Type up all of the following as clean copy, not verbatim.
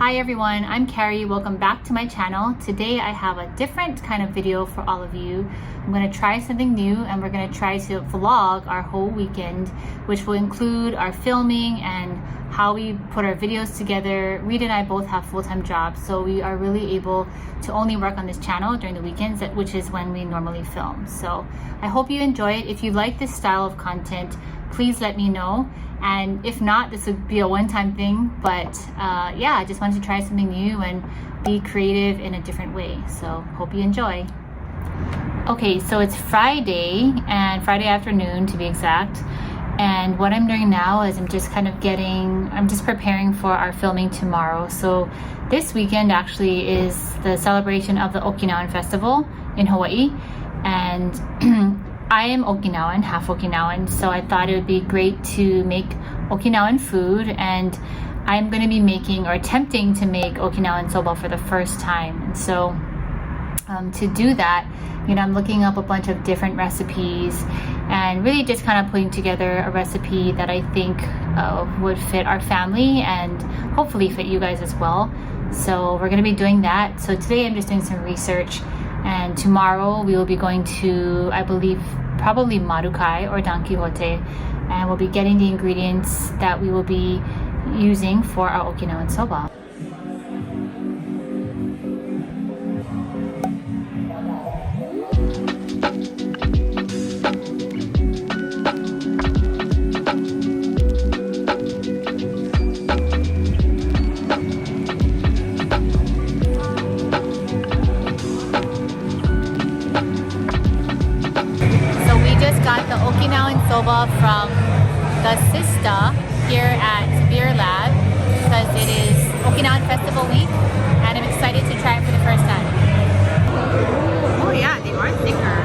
Hi everyone, I'm Cari. Welcome back to my channel. Today I have a different kind of video for all of you. I'm going to try something new and we're going to try to vlog our whole weekend, which will include our filming and how we put our videos together. Reid and I both have full-time jobs, so we are really able to only work on this channel during the weekends, which is when we normally film. So I hope you enjoy it. If you like this style of content, please let me know. And if not, this would be a one-time thing, but yeah, I just wanted to try something new and be creative in a different way. So hope you enjoy. Okay, so it's Friday afternoon to be exact. And what I'm doing now is I'm just preparing for our filming tomorrow. So this weekend actually is the celebration of the Okinawan Festival in Hawaii. And I am Okinawan, half Okinawan, so I thought it would be great to make Okinawan food, and I'm going to be making or attempting to make Okinawan Soba for the first time. And so to do that, I'm looking up a bunch of different recipes and really just kind of putting together a recipe that I think would fit our family and hopefully fit you guys as well. So we're going to be doing that. So today I'm just doing some research, and tomorrow we will be going to, I believe, probably Marukai or Quijote, and we'll be getting the ingredients that we will be using for our Okinawan Soba. The Okinawan Soba from the Sistahs here at Beer Lab because it is Okinawan Festival Week and I'm excited to try it for the first time. Oh yeah, they are thicker.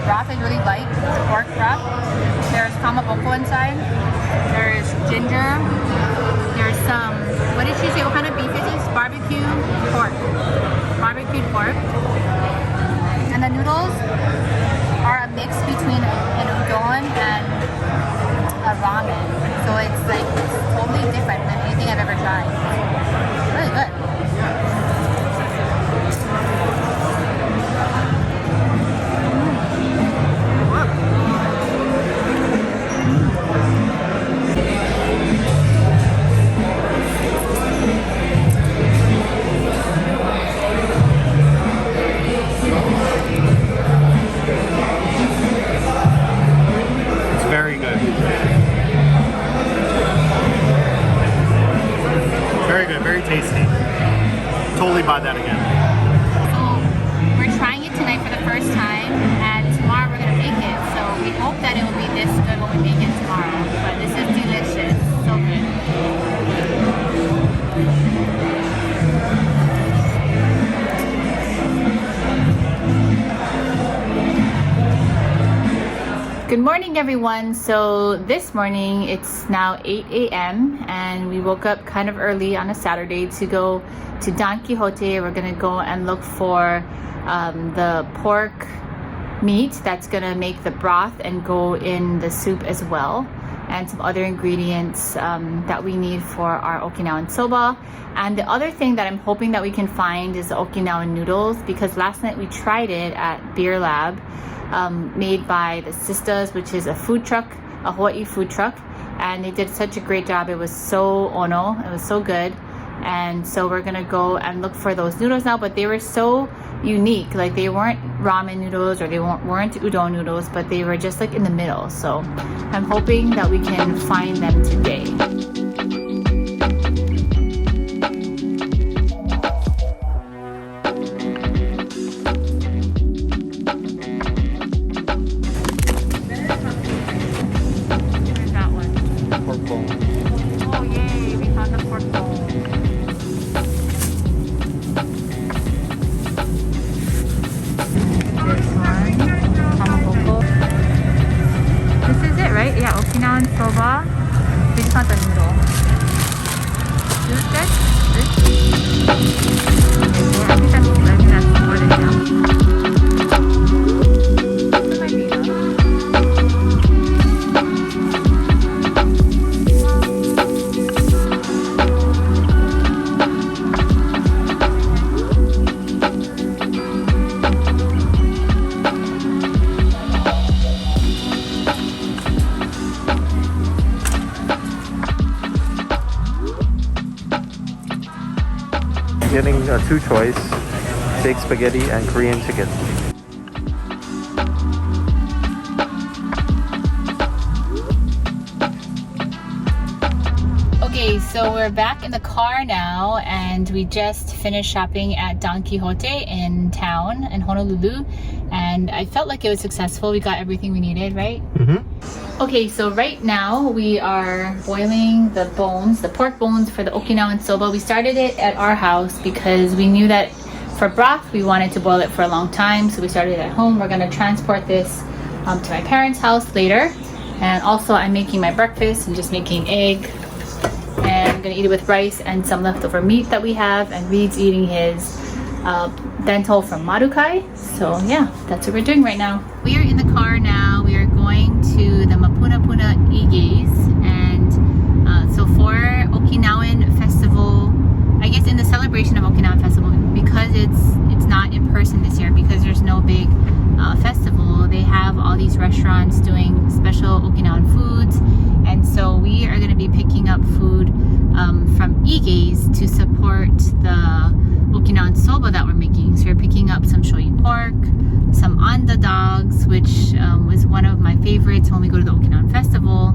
Broth is really light. It's pork broth. There's kamaboko inside. There's ginger. There's some, what did she say? What kind of beef is this? Barbecue pork. Barbecued pork. And the noodles are a mix between an udon and a ramen. So it's totally different than anything I've ever tried. Really good. Tasty. Totally buy that again. So we're trying it tonight for the first time, and tomorrow we're going to make it. So we hope that it will be this good when we make it tomorrow. But this is delicious. So good. Good morning everyone. So this morning it's now 8 a.m. and we woke up kind of early on a Saturday to go to Quijote. We're gonna go and look for the pork meat that's gonna make the broth and go in the soup as well, and some other ingredients that we need for our Okinawan Soba. And the other thing that I'm hoping that we can find is the Okinawan noodles, because last night we tried it at Beer Lab, made by the Sistahs, which is a food truck, a Hawaii food truck, and they did such a great job. It was so ono, it was so good. And so we're gonna go and look for those noodles now, but they were so unique. Like, they weren't ramen noodles or they weren't udon noodles, but they were just like in the middle. So I'm hoping that we can find them today. Oh yay, we found the pork bowl. Okinawan Soba. We just want the noodle. Is this good? I think that's more than enough. That might be enough. Getting a two choice, baked spaghetti and Korean chicken. Okay, so we're back in the car now and we just finished shopping at Don Quijote in town in Honolulu, and I felt like it was successful. We got everything we needed, right? Okay, so right now we are boiling the bones, the pork bones for the Okinawan Soba. We started it at our house because we knew that for broth we wanted to boil it for a long time, so we started it at home. We're going to transport this to my parents' house later. And also I'm making my breakfast. I'm just making egg, and I'm going to eat it with rice and some leftover meat that we have, and Reid's eating his bento from Marukai. So yeah, that's what we're doing right now. We are in the car now. We are going to the Mapuna Iges, and so for Okinawan Festival, I guess in the celebration of Okinawan Festival, because it's not in person this year because there's no big festival, they have all these restaurants doing special Okinawan foods, and so we are going to be picking up food from Iges to support the Okinawan Soba that we're making. So we're picking up some shoyu pork, some anda dogs, which was one of my favorites when we go to the Okinawan Festival,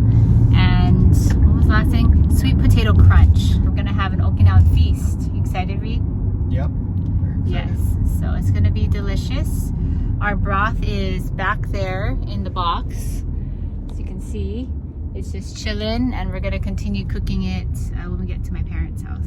and what was the last thing? Sweet potato crunch. We're gonna have an Okinawan feast. You excited, Reid? Yep. Yes. So it's gonna be delicious. Our broth is back there in the box, as you can see. It's just chilling, and we're gonna continue cooking it when we get to my parents' house.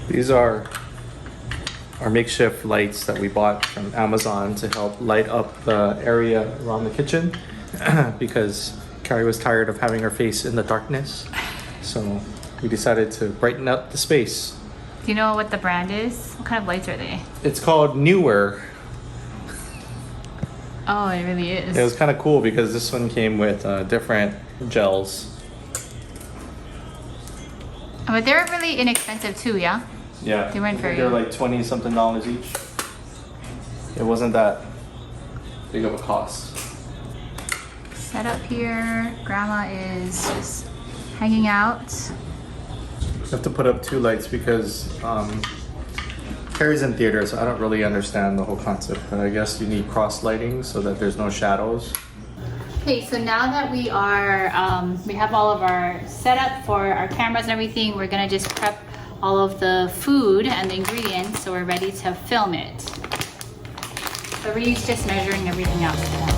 These are our makeshift lights that we bought from Amazon to help light up the area around the kitchen because Cari was tired of having her face in the darkness. So we decided to brighten up the space. Do you know what the brand is? What kind of lights are they? It's called Newer. Oh, it really is. It was kind of cool because this one came with different gels. But they're really inexpensive too, yeah? Yeah, They weren't very- They're like $20-something each. It wasn't that big of a cost. Set up here. Grandma is just hanging out. I have to put up two lights because Cari's in theater, so I don't really understand the whole concept. But I guess you need cross lighting so that there's no shadows. Okay, so now that we are, we have all of our setup for our cameras and everything, we're gonna just prep all of the food and the ingredients so we're ready to film it. So Reid's just measuring everything out for now.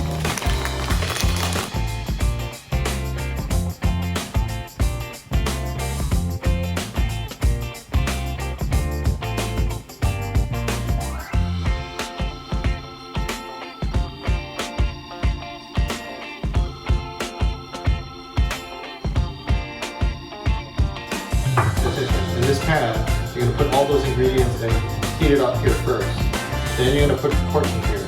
In this pan, you're gonna put all those ingredients and heat it up here first. Then you're gonna put the pork in here.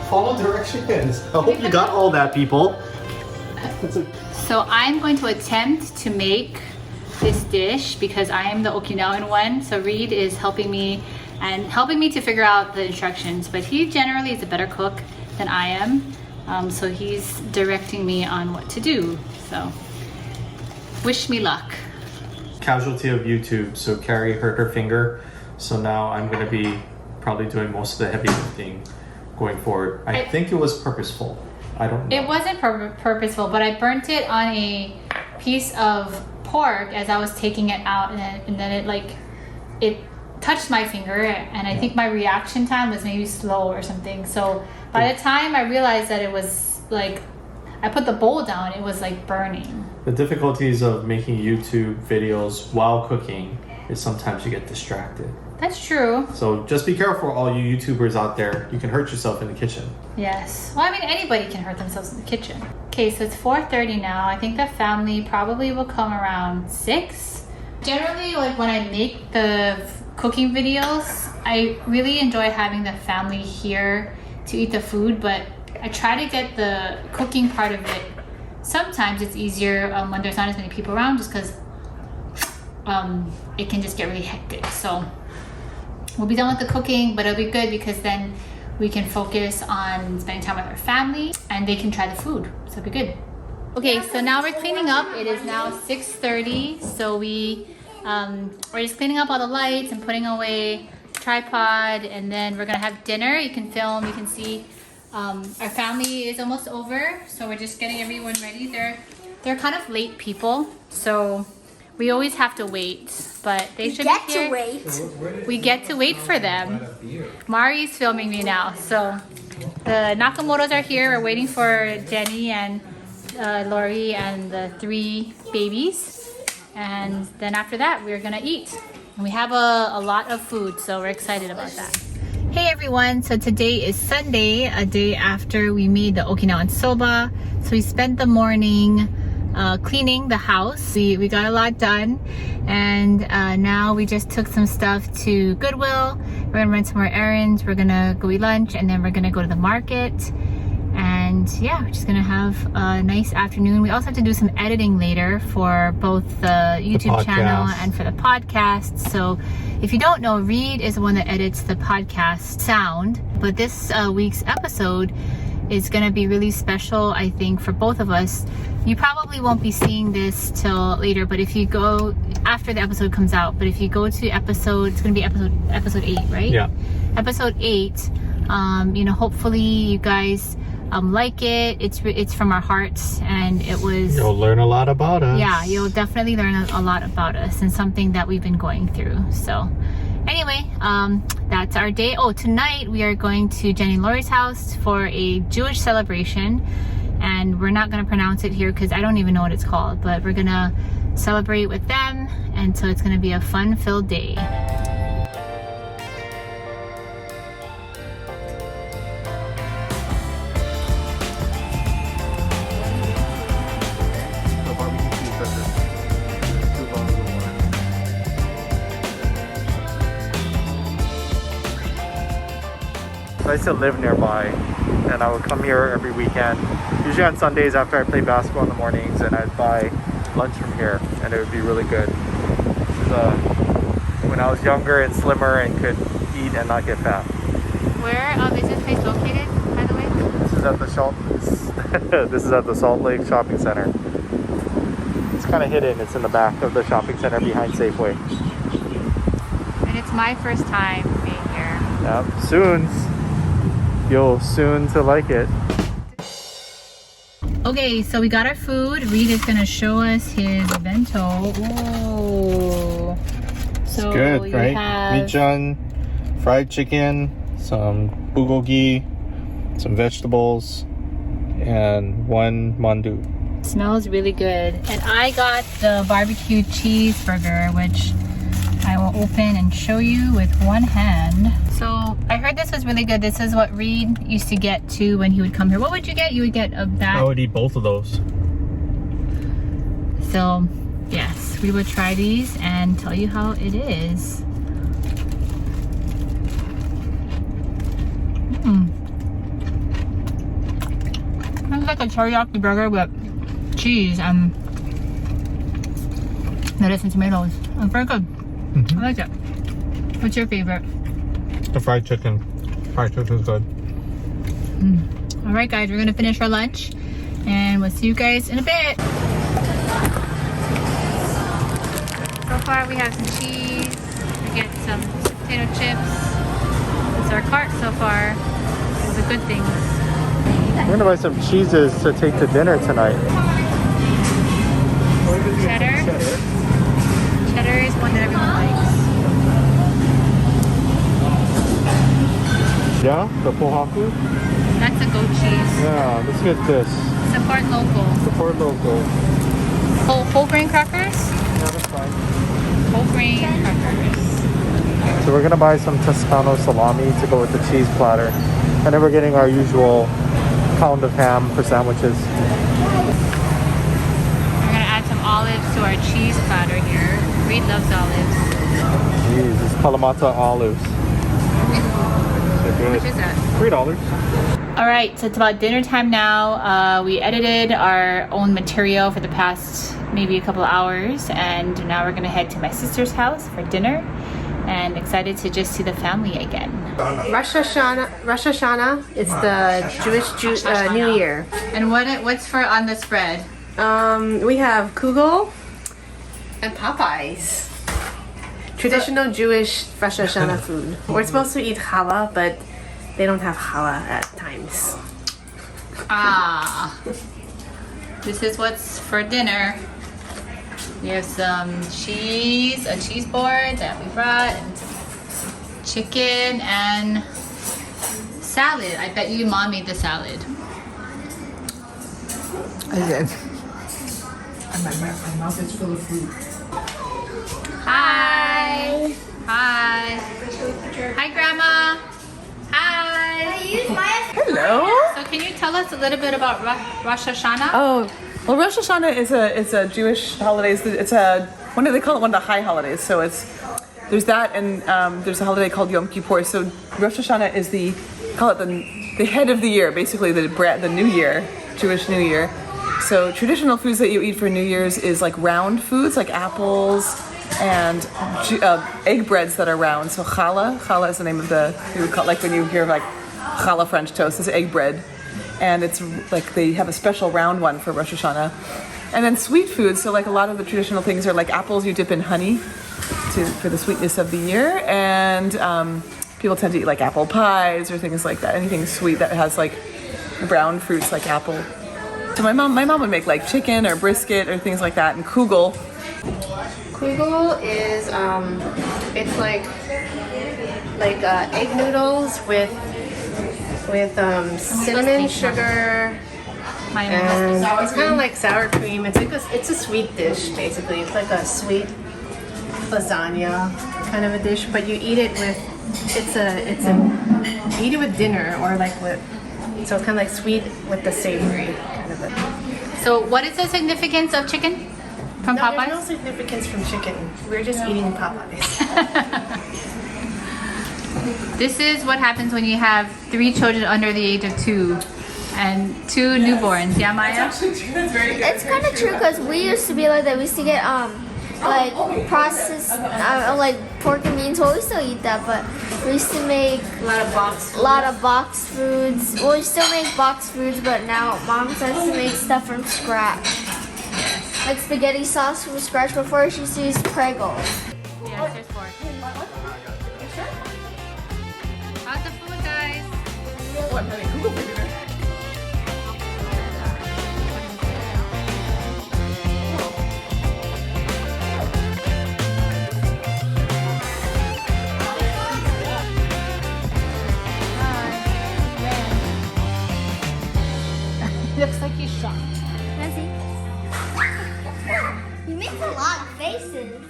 Follow directions. I hope you got all that, people. So I'm going to attempt to make this dish because I am the Okinawan one. So Reid is helping me to figure out the instructions, but he generally is a better cook than I am. So he's directing me on what to do. So Wish me luck. Casualty of YouTube. So Cari hurt her finger. So now I'm going to be probably doing most of the heavy lifting going forward. I think it was purposeful. I don't know. It wasn't purposeful, but I burnt it on a piece of pork as I was taking it out, and then it touched my finger, and I think my reaction time was maybe slow or something. So by the time I realized that it was like, I put the bowl down, it was like burning. The difficulties of making YouTube videos while cooking is sometimes you get distracted. That's true. So just be careful, all you YouTubers out there. You can hurt yourself in the kitchen. Yes. Well, I mean, anybody can hurt themselves in the kitchen. Okay, so it's 4:30 now. I think the family probably will come around 6. Generally, like when I make the cooking videos, I really enjoy having the family here to eat the food, but I try to get the cooking part of it. Sometimes it's easier when there's not as many people around, just because it can just get really hectic. So we'll be done with the cooking, but it'll be good because then we can focus on spending time with our family and they can try the food. So it'll be good. Okay, so now we're cleaning up. It is now 6:30. So we're just cleaning up all the lights and putting away tripod, and then we're gonna have dinner. You can film, you can see our family is almost over. So we're just getting everyone ready. They're kind of late people, so we always have to wait, but they should be here. We get to wait for them. Mari's filming me now. So the Nakamotos are here. We're waiting for Jenny and Lori and the 3 babies. And then after that, we're gonna eat. And we have a lot of food, so we're excited about that. Hey everyone, so today is Sunday, a day after we made the Okinawan Soba. So we spent the morning cleaning the house. We got a lot done, and now we just took some stuff to Goodwill. We're gonna run some more errands, we're gonna go eat lunch, and then we're gonna go to the market. And yeah, we're just gonna have a nice afternoon. We also have to do some editing later for both the YouTube channel and for the podcast. So if you don't know, Reid is the one that edits the podcast sound, but this week's episode is gonna be really special, I think, for both of us. You probably won't be seeing this till later, but if you go after the episode comes out, but if you go to it's gonna be episode 8, right? Yeah. Episode 8, you know, hopefully you guys like it. It's from our hearts, and you'll learn a lot about us. Yeah, you'll definitely learn a lot about us and something that we've been going through. So anyway, that's our day. Oh, tonight we are going to Jenny and Lori's house for a Jewish celebration, and we're not going to pronounce it here because I don't even know what it's called, but we're gonna celebrate with them, and so it's going to be a fun-filled day. I used to live nearby, and I would come here every weekend, usually on Sundays after I play basketball in the mornings, and I'd buy lunch from here, and it would be really good. This is when I was younger and slimmer and could eat and not get fat. Where is this place located, by the way? This is at the Salt Lake Shopping Center. It's kind of hidden. It's in the back of the shopping center behind Safeway. And it's my first time being here. Yep, you'll soon to like it. Okay, so we got our food. Reid is gonna show us his bento. Whoa. So it's good, right? Michon, fried chicken, some bulgogi, some vegetables, and 1 mandu. Smells really good. And I got the barbecue cheeseburger, which I will open and show you with one hand. So I heard this was really good. This is what Reid used to get too when he would come here. What would you get? You would get a bag. I would eat both of those. So yes, we will try these and tell you how it is. It's like a teriyaki burger with cheese and lettuce and tomatoes. It's very good. I like it. What's your favorite? The fried chicken. Fried chicken is good. Alright guys, we're gonna finish our lunch and we'll see you guys in a bit. far we have some cheese. We get some potato chips. It's our cart so far. It's a good thing. We're gonna buy some cheeses to take to dinner tonight. Cheddar. Cheddar is one that everyone likes. Yeah, the pohaku? That's a goat cheese. Yeah, let's get this. Support local. Support local. Whole grain crackers? Yeah, that's fine. Whole grain crackers. So we're gonna buy some Toscano salami to go with the cheese platter. And then we're getting our usual pound of ham for sandwiches. We're gonna add some olives to our cheese platter here. Reid loves olives. Jeez, it's Kalamata olives. They're How good. much is that? $3. All right, so it's about dinner time now. We edited our own material for the past maybe a couple of hours, and now we're gonna head to my sister's house for dinner, and excited to just see the family again. Rosh Hashanah. It's the Jewish New Year. And what's for on the spread? We have kugel and Popeyes. Traditional Jewish Rosh Hashanah food. We're supposed to eat challah, but they don't have challah at times. Ah, this is what's for dinner. We have some cheese, a cheese board that we brought, and chicken and salad. I bet you mom made the salad. I did. And my mouth is full of food. Hi. Hi. Hi, Grandma. Hi. Hello. So can you tell us a little bit about Rosh Hashanah? Oh, well, Rosh Hashanah is a Jewish holiday. It's one of they call it one of the high holidays. So there's that, and there's a holiday called Yom Kippur. So Rosh Hashanah is the head of the year, basically the New Year, Jewish New Year. So traditional foods that you eat for New Year's is like round foods, like apples and egg breads that are round. So challah is the name of like when you hear like challah French toast, it's egg bread. And it's like they have a special round one for Rosh Hashanah. And then sweet foods, so like a lot of the traditional things are like apples you dip in honey for the sweetness of the year. And people tend to eat like apple pies or things like that. Anything sweet that has like brown fruits like apple. So my mom would make like chicken or brisket or things like that, and kugel. Kugel is it's like egg noodles with cinnamon, sugar, and it's kind of like sour cream. It's a sweet dish basically. It's like a sweet lasagna kind of a dish, but you eat it with you eat it with dinner or like with, so it's kind of like sweet with the savory kind of a. So what is the significance of chicken from No, Popeyes? there's no significance from chicken. We're just eating Popeyes. This is what happens when you have 3 children under the age of 2 and 2 newborns. Yeah, Maya? It's kind of true because we used to be like that. We used to get like processed like pork and beans. Well, we still eat that, but we used to make A lot of box foods. Well, we still make box foods, but now mom starts to make stuff from scratch. Like spaghetti sauce from scratch. Before she used to use Prego. Yes, there's 4. How's the food, guys? Oh, I'm having kugel for dinner. Looks like you're shocked. He makes a lot of faces.